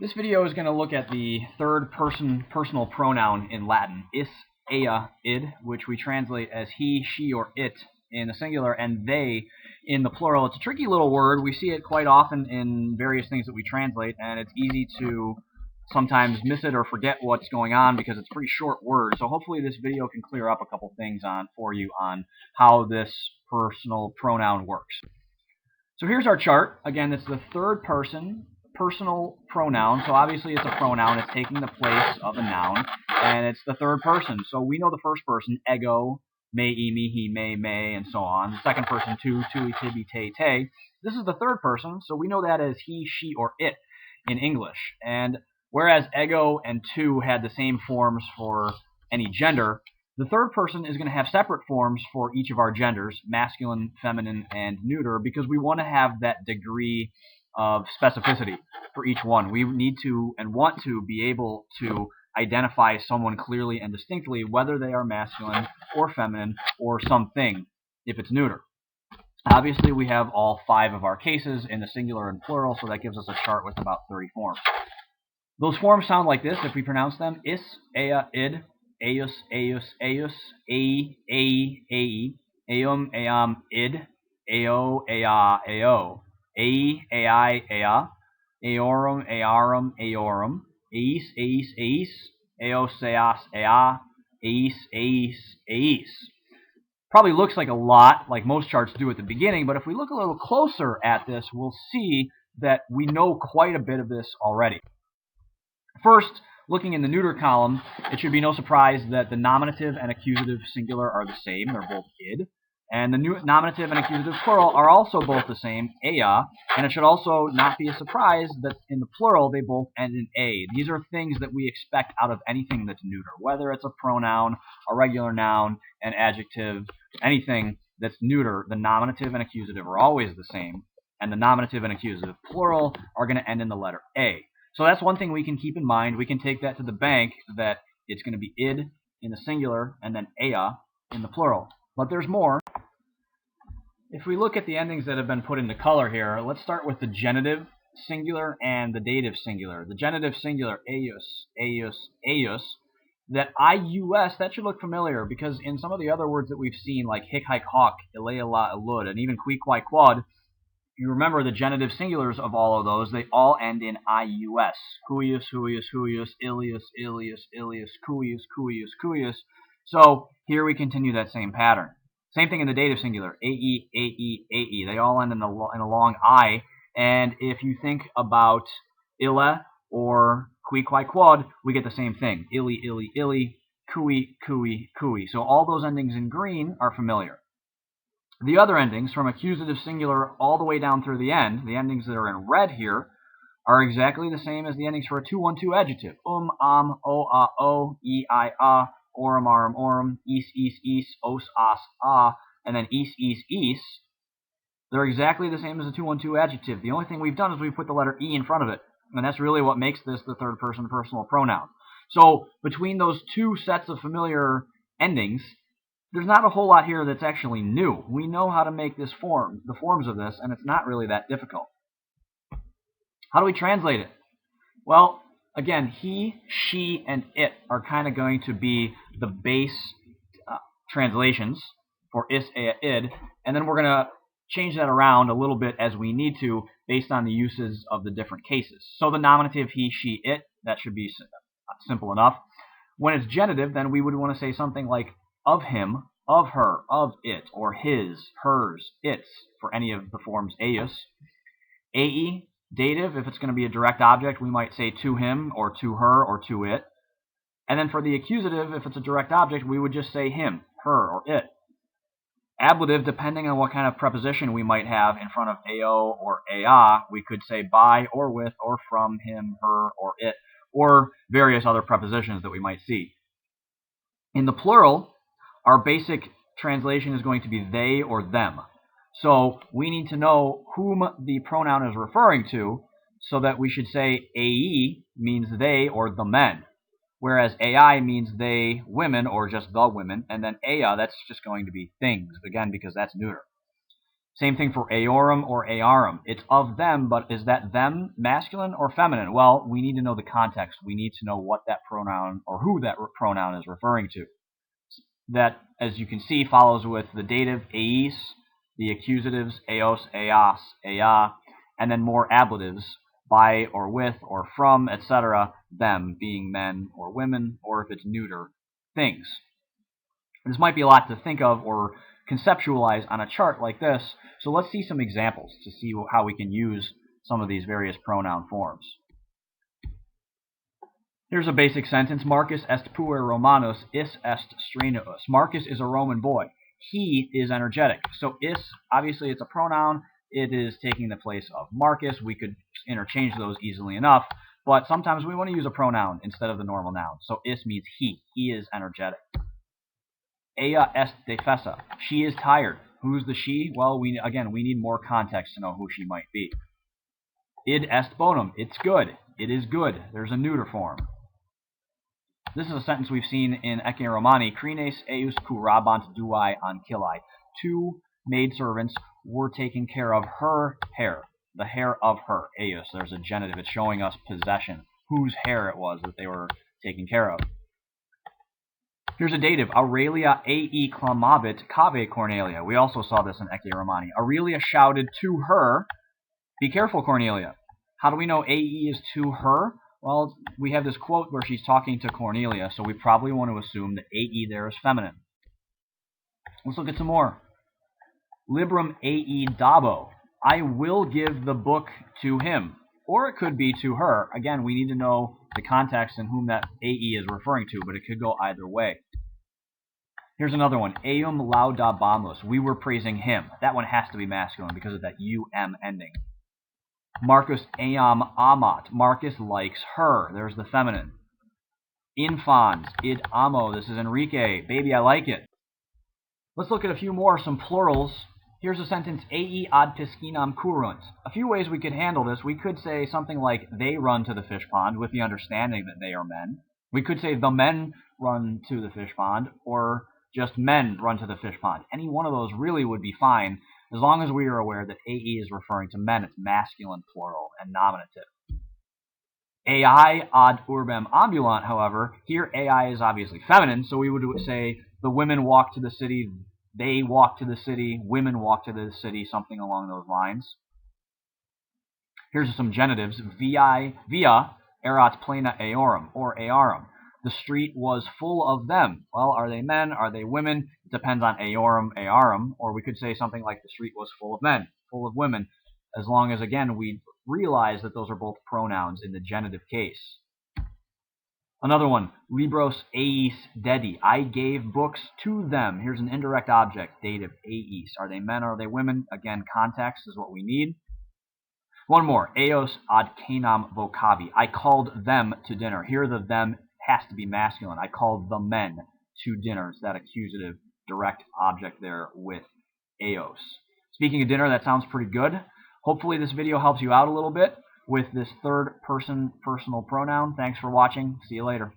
This video is going to look at the third person personal pronoun in Latin, is, ea, id, which we translate as he, she, or it in the singular, and they in the plural. It's a tricky little word. We see it quite often in various things that we translate, and it's easy to sometimes miss it or forget what's going on because it's a pretty short word. So hopefully this video can clear up a couple things for you on how this personal pronoun works. So here's our chart. Again, it's the third person personal pronoun. So obviously it's a pronoun. It's taking the place of a noun, and it's the third person. So we know the first person, ego, me, me, he, may, and so on. The second person, tu, tui, tibi, te. This is the third person, so we know that as he, she, or it in English. And whereas ego and tu had the same forms for any gender, the third person is going to have separate forms for each of our genders, masculine, feminine, and neuter, because we want to have that degree of specificity for each one. We need to and want to be able to identify someone clearly and distinctly, whether they are masculine or feminine or something, if it's neuter. Obviously, we have all 5 of our cases in the singular and plural, so that gives us a chart with about 30 forms. Those forms sound like this if we pronounce them: is, ea, id, eus, eus, ei, eum, id, eo, eo, ai, eorum, eorum, eis, eos, eis. Probably looks like a lot, like most charts do at the beginning, but if we look a little closer at this, we'll see that we know quite a bit of this already. First, looking in the neuter column, it should be no surprise that the nominative and accusative singular are the same. They're both id. And the nominative and accusative plural are also both the same, ea. And it should also not be a surprise that in the plural they both end in a. These are things that we expect out of anything that's neuter, whether it's a pronoun, a regular noun, an adjective, anything that's neuter. The nominative and accusative are always the same, and the nominative and accusative plural are going to end in the letter a. So that's one thing we can keep in mind. We can take that to the bank, that it's going to be id in the singular and then ea in the plural. But there's more. If we look at the endings that have been put into color here, let's start with the genitive singular and the dative singular. The genitive singular, eius, that ius, that should look familiar, because in some of the other words that we've seen, like hic, haec, hoc, ilea, la, ilud, and even qui, quai, quod, you remember the genitive singulars of all of those, they all end in ius. Huius, huius, huius, ilius, ilius, ilius, cuius, cuius, cuius. So here we continue that same pattern. Same thing in the dative singular, ae, ae, ae. They all end in a long I. And if you think about ille or qui, quai, quod, we get the same thing. Illy, illy, illy, cui, cui, cui. So all those endings in green are familiar. The other endings, from accusative singular all the way down through the end, the endings that are in red here, are exactly the same as the endings for a 2-1-2 adjective. O, o, e, I, orum, orum, is, os, as, and then is. They're exactly the same as a 2-1-2 adjective. The only thing we've done is we've put the letter e in front of it, and that's really what makes this the third person personal pronoun. So between those two sets of familiar endings, there's not a whole lot here that's actually new. We know how to make this form, the forms of this, and it's not really that difficult. How do we translate it? Well, again, he, she, and it are kind of going to be the base translations for is, ea, id, and then we're going to change that around a little bit as we need to based on the uses of the different cases. So the nominative he, she, it, that should be simple enough. When it's genitive, then we would want to say something like of him, of her, of it, or his, hers, its, for any of the forms eius. Ae, dative, if it's going to be a direct object, we might say to him, or to her, or to it. And then for the accusative, if it's a direct object, we would just say him, her, or it. Ablative, depending on what kind of preposition we might have in front of ao or aa, we could say by, or with, or from, him, her, or it, or various other prepositions that we might see. In the plural, our basic translation is going to be they or them. So we need to know whom the pronoun is referring to, so that we should say ae means they or the men, whereas ai means they, women, or just the women, and then ea, that's just going to be things, again, because that's neuter. Same thing for eorum or earum. It's of them, but is that them masculine or feminine? Well, we need to know the context. We need to know what that pronoun or who that pronoun is referring to. That, as you can see, follows with the dative eis, the accusatives eos, eas, ea, and then more ablatives by or with or from, etc., them being men or women, or if it's neuter, things. This might be a lot to think of or conceptualize on a chart like this, so let's see some examples to see how we can use some of these various pronoun forms. Here's a basic sentence. Marcus est puer Romanus, is est strenuus. Marcus is a Roman boy. He is energetic. So is, obviously it's a pronoun. It is taking the place of Marcus. We could interchange those easily enough, but sometimes we want to use a pronoun instead of the normal noun. So is means he. He is energetic. Ea est defesa. She is tired. Who's the she? Well, we need more context to know who she might be. Id est bonum. It's good. It is good. There's a neuter form. This is a sentence we've seen in Ecce Romani. Crines eius curabant duae ancilli. 2 maidservants were taking care of her hair. The hair of her. Eius. There's a genitive. It's showing us possession. Whose hair it was that they were taking care of. Here's a dative. Aurelia ei clamavit cave Cornelia. We also saw this in Ecce Romani. Aurelia shouted to her, be careful, Cornelia. How do we know ei is to her? Well, we have this quote where she's talking to Cornelia, so we probably want to assume that ei there is feminine. Let's look at some more. Librum ei dabo. I will give the book to him. Or it could be to her. Again, we need to know the context and whom that ei is referring to, but it could go either way. Here's another one. Eum laudabamus. We were praising him. That one has to be masculine because of that um ending. Marcus eam amat. Marcus likes her. There's the feminine. Infans. Id amo. This is Enrique. Baby, I like it. Let's look at a few more, some plurals. Here's a sentence. Ei ad piscinam curunt. A few ways we could handle this. We could say something like they run to the fish pond with the understanding that they are men. We could say the men run to the fish pond, or just men run to the fish pond. Any one of those really would be fine, as long as we are aware that ei is referring to men. It's masculine plural and nominative. Ai ad urbem ambulant, however, here ai is obviously feminine, so we would say the women walk to the city, they walk to the city, women walk to the city, something along those lines. Here's some genitives. Via erat plena eorum, or earum. The street was full of them. Well, are they men? Are they women? It depends on eorum, earum, or we could say something like the street was full of men, full of women, as long as, again, we realize that those are both pronouns in the genitive case. Another one, libros eis dedi. I gave books to them. Here's an indirect object, dative eis. Are they men? Are they women? Again, context is what we need. One more, eos ad cenam vocavi. I called them to dinner. Here the them has to be masculine. I called the men to dinner. It's that accusative direct object there with eos. Speaking of dinner, that sounds pretty good. Hopefully this video helps you out a little bit with this third person personal pronoun. Thanks for watching. See you later.